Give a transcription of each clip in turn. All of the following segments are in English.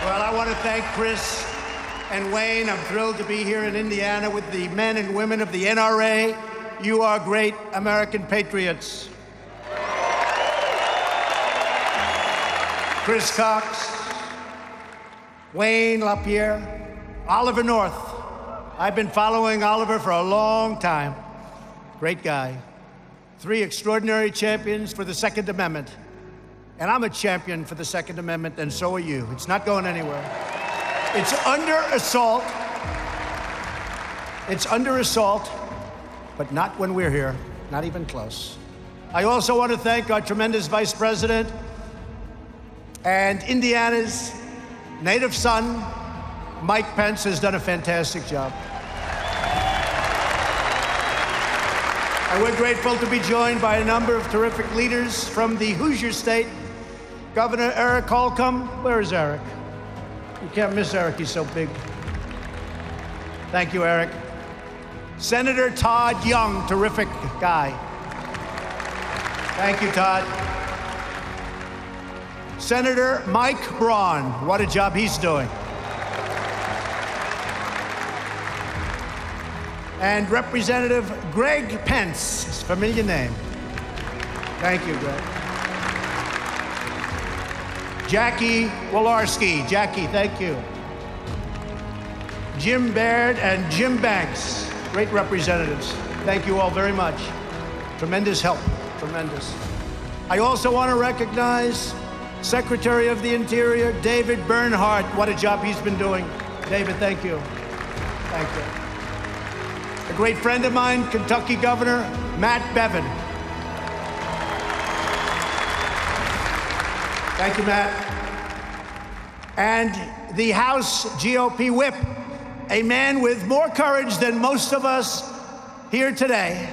Well, I want to thank Chris and Wayne. I'm thrilled to be here in Indiana with the men and women of the NRA. You are great American patriots. Chris Cox, Wayne LaPierre, Oliver North. I've been following Oliver for a long time. Great guy. 3 extraordinary champions for the Second Amendment. And I'm a champion for the Second Amendment, and so are you. It's not going anywhere. It's under assault. It's under assault, but not when we're here, not even close. I also want to thank our tremendous Vice President and Indiana's native son, Mike Pence, has done a fantastic job. And we're grateful to be joined by a number of terrific leaders from the Hoosier State. Governor Eric Holcomb. Where is Eric? You can't miss Eric, he's so big. Thank you, Eric. Senator Todd Young, terrific guy. Thank you, Todd. Senator Mike Braun, what a job he's doing. And Representative Greg Pence, familiar name. Thank you, Greg. Jackie Walorski. Jackie, thank you. Jim Baird and Jim Banks, great representatives. Thank you all very much. Tremendous help, tremendous. I also want to recognize Secretary of the Interior, David Bernhardt. What a job he's been doing. David, thank you. Thank you. A great friend of mine, Kentucky Governor Matt Bevin. Thank you, Matt. And the House GOP whip, a man with more courage than most of us here today.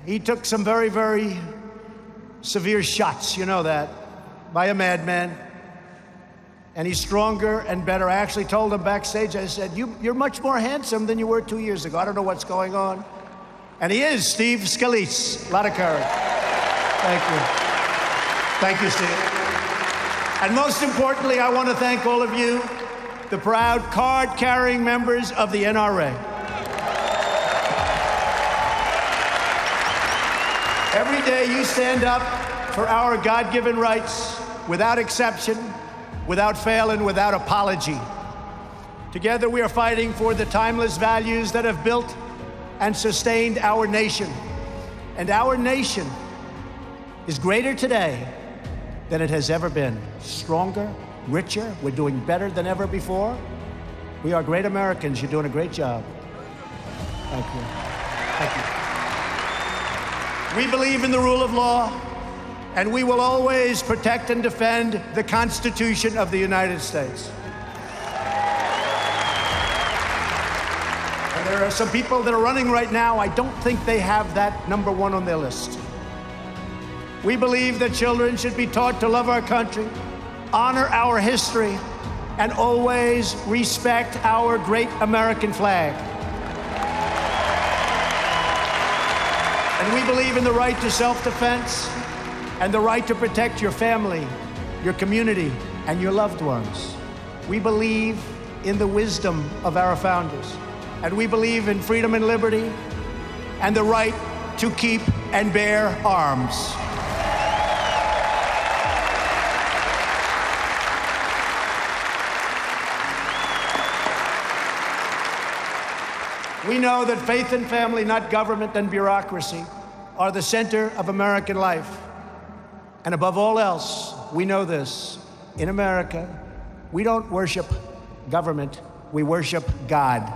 He took some very, very severe shots, you know that, by a madman. And he's stronger and better. I actually told him backstage, I said, you're much more handsome than you were 2 years ago. I don't know what's going on. And he is, Steve Scalise. A lot of courage. Thank you. Thank you, Steve. And most importantly, I want to thank all of you, the proud card-carrying members of the NRA. Every day you stand up for our God-given rights without exception, without fail, and without apology. Together we are fighting for the timeless values that have built and sustained our nation. And our nation is greater today than it has ever been. Stronger, richer, we're doing better than ever before. We are great Americans, you're doing a great job. Thank you. Thank you. We believe in the rule of law, and we will always protect and defend the Constitution of the United States. And there are some people that are running right now, I don't think they have that number 1 on their list. We believe that children should be taught to love our country, honor our history, and always respect our great American flag. And we believe in the right to self-defense and the right to protect your family, your community, and your loved ones. We believe in the wisdom of our founders, and we believe in freedom and liberty and the right to keep and bear arms. We know that faith and family, not government and bureaucracy, are the center of American life. And above all else, we know this. In America, we don't worship government, we worship God.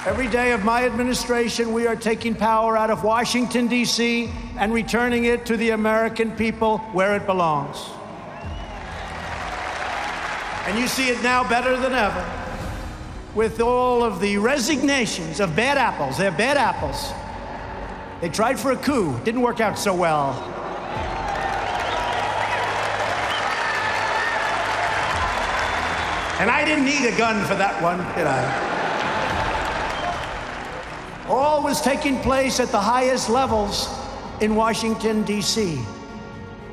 Every day of my administration, we are taking power out of Washington, D.C., and returning it to the American people where it belongs. And you see it now better than ever with all of the resignations of bad apples. They're bad apples. They tried for a coup, didn't work out so well. And I didn't need a gun for that one, did I? All was taking place at the highest levels in Washington, D.C.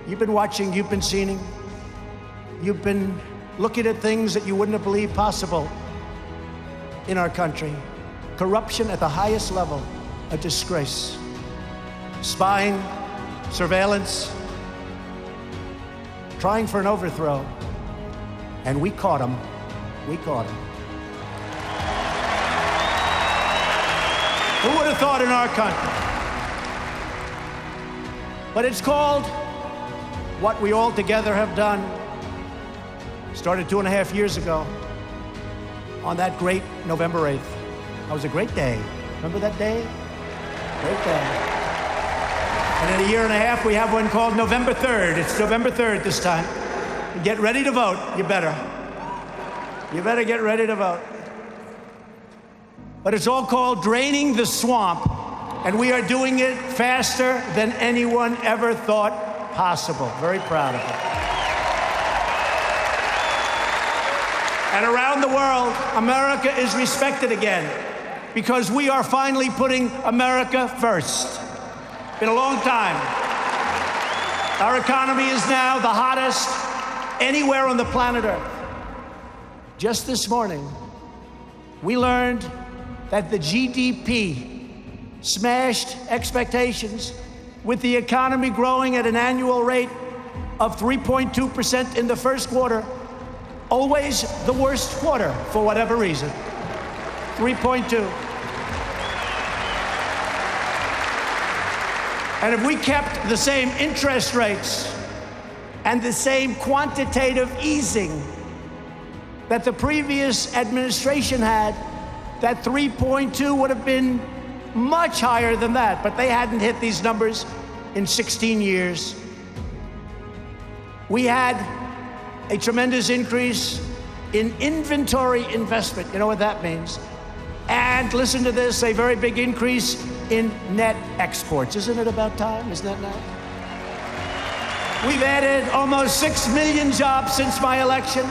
You've been watching, you've been seeing, you've been looking at things that you wouldn't have believed possible in our country. Corruption at the highest level, a disgrace. Spying, surveillance, trying for an overthrow. And we caught him. We caught him. Who would have thought in our country? But it's called what we all together have done. Started 2.5 years ago on that great November 8th. That was a great day. Remember that day? Great day. And in 1.5 years, we have one called November 3rd. It's November 3rd this time. Get ready to vote. You better. You better get ready to vote. But it's all called draining the swamp, and we are doing it faster than anyone ever thought possible. Very proud of it. And around the world, America is respected again because we are finally putting America first. Been a long time. Our economy is now the hottest anywhere on the planet Earth. Just this morning, we learned that the GDP smashed expectations with the economy growing at an annual rate of 3.2% in the first quarter. Always the worst quarter for whatever reason. 3.2. And if we kept the same interest rates and the same quantitative easing that the previous administration had, that 3.2 would have been much higher than that, but they hadn't hit these numbers in 16 years. We had a tremendous increase in inventory investment. You know what that means? And listen to this, a very big increase in net exports. Isn't it about time? Isn't that nice? We've added almost 6 million jobs since my election.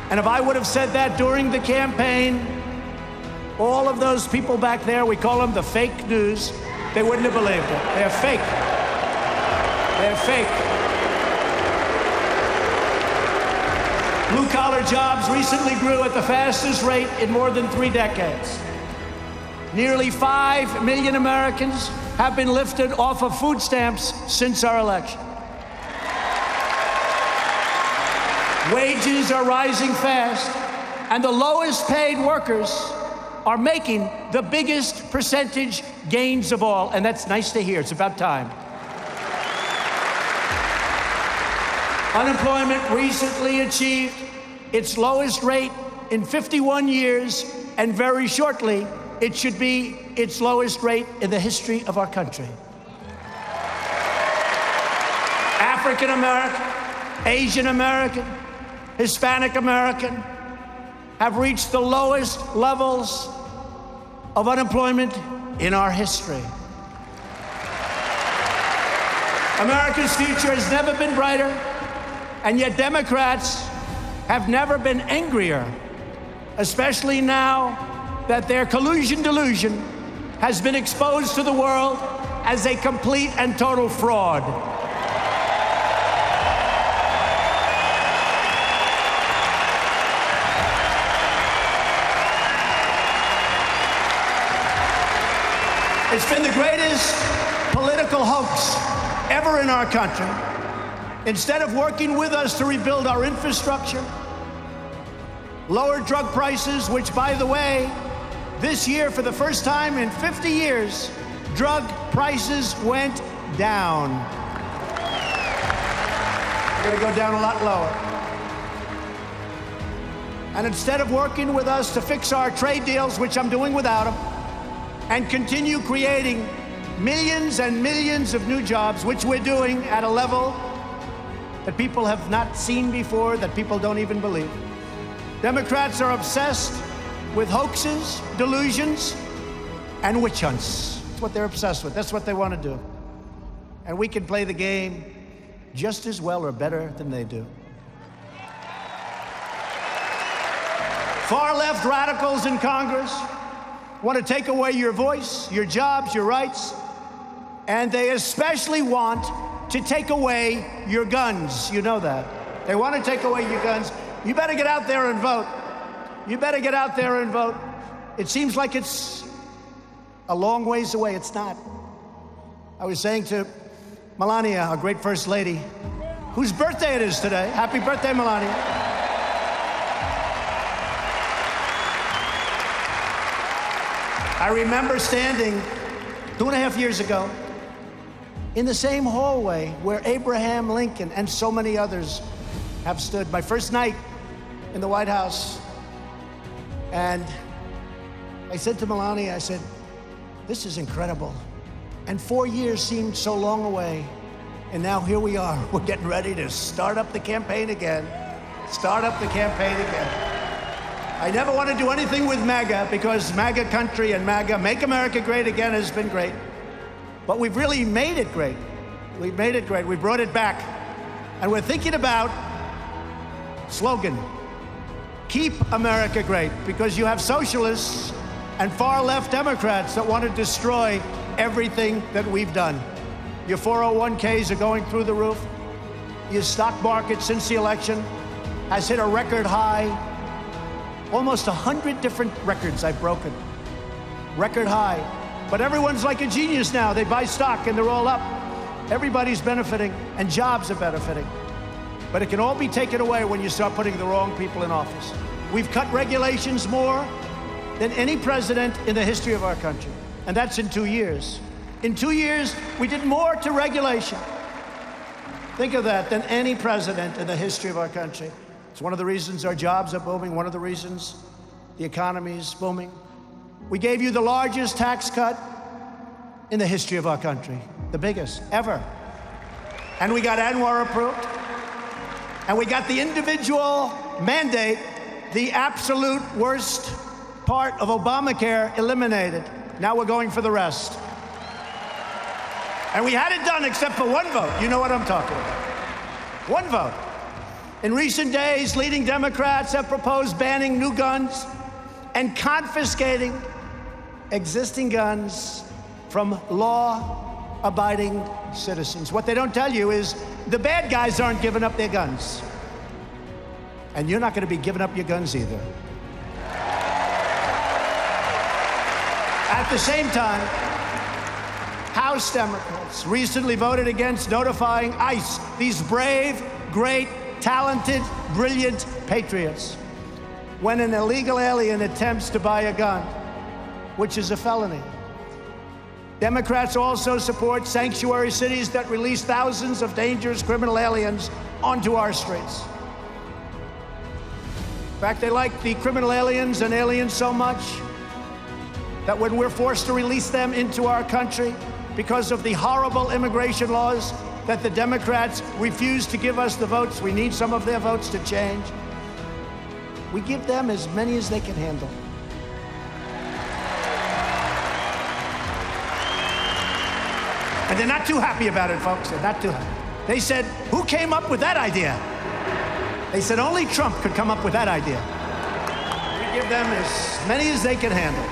And if I would have said that during the campaign, all of those people back there, we call them the fake news, they wouldn't have believed it. They're fake. They're fake. Blue-collar jobs recently grew at the fastest rate in more than 3 decades. Nearly 5 million Americans have been lifted off of food stamps since our election. Wages are rising fast, and the lowest paid workers are making the biggest percentage gains of all, and that's nice to hear. It's about time. Unemployment recently achieved its lowest rate in 51 years, and very shortly, it should be its lowest rate in the history of our country. African American, Asian American, Hispanic American have reached the lowest levels of unemployment in our history. America's future has never been brighter, and yet Democrats have never been angrier, especially now that their collusion delusion has been exposed to the world as a complete and total fraud. It's been the greatest political hoax ever in our country. Instead of working with us to rebuild our infrastructure, lower drug prices, which, by the way, this year, for the first time in 50 years, drug prices went down. They're going to go down a lot lower. And instead of working with us to fix our trade deals, which I'm doing without them, and continue creating millions and millions of new jobs, which we're doing at a level that people have not seen before, that people don't even believe. Democrats are obsessed with hoaxes, delusions, and witch hunts. That's what they're obsessed with. That's what they want to do. And we can play the game just as well or better than they do. Far-left radicals in Congress want to take away your voice, your jobs, your rights, and they especially want to take away your guns. You know that. They want to take away your guns. You better get out there and vote. You better get out there and vote. It seems like it's a long ways away. It's not. I was saying to Melania, our great First Lady, whose birthday it is today. Happy birthday, Melania. I remember standing 2.5 years ago in the same hallway where Abraham Lincoln and so many others have stood. My first night in the White House. And I said to Melania, I said, this is incredible. And 4 years seemed so long away. And now here we are. We're getting ready to start up the campaign again. Start up the campaign again. I never want to do anything with MAGA because MAGA country and MAGA, Make America Great Again, has been great. But we've really made it great. We've made it great. We brought it back. And we're thinking about slogan, Keep America Great, because you have socialists and far-left Democrats that want to destroy everything that we've done. Your 401ks are going through the roof. Your stock market since the election has hit a record high. Almost 100 different records I've broken. Record high. But everyone's like a genius now. They buy stock and they're all up. Everybody's benefiting and jobs are benefiting. But it can all be taken away when you start putting the wrong people in office. We've cut regulations more than any president in the history of our country. And that's in 2 years. In 2 years, we did more to regulation. Think of that, than any president in the history of our country. It's one of the reasons our jobs are booming, one of the reasons the economy is booming. We gave you the largest tax cut in the history of our country, the biggest ever. And we got ANWR approved. And we got the individual mandate, the absolute worst part of Obamacare, eliminated. Now we're going for the rest. And we had it done except for one vote. You know what I'm talking about. One vote. In recent days, leading Democrats have proposed banning new guns and confiscating existing guns from law-abiding citizens. What they don't tell you is the bad guys aren't giving up their guns. And you're not going to be giving up your guns either. At the same time, House Democrats recently voted against notifying ICE, these brave, great, talented, brilliant patriots, when an illegal alien attempts to buy a gun, which is a felony. Democrats also support sanctuary cities that release thousands of dangerous criminal aliens onto our streets. In fact, they like the criminal aliens and aliens so much that when we're forced to release them into our country because of the horrible immigration laws that the Democrats refuse to give us the votes, we need some of their votes to change, we give them as many as they can handle. And they're not too happy about it, folks. They're not too happy. They said, who came up with that idea? They said only Trump could come up with that idea. We give them as many as they can handle.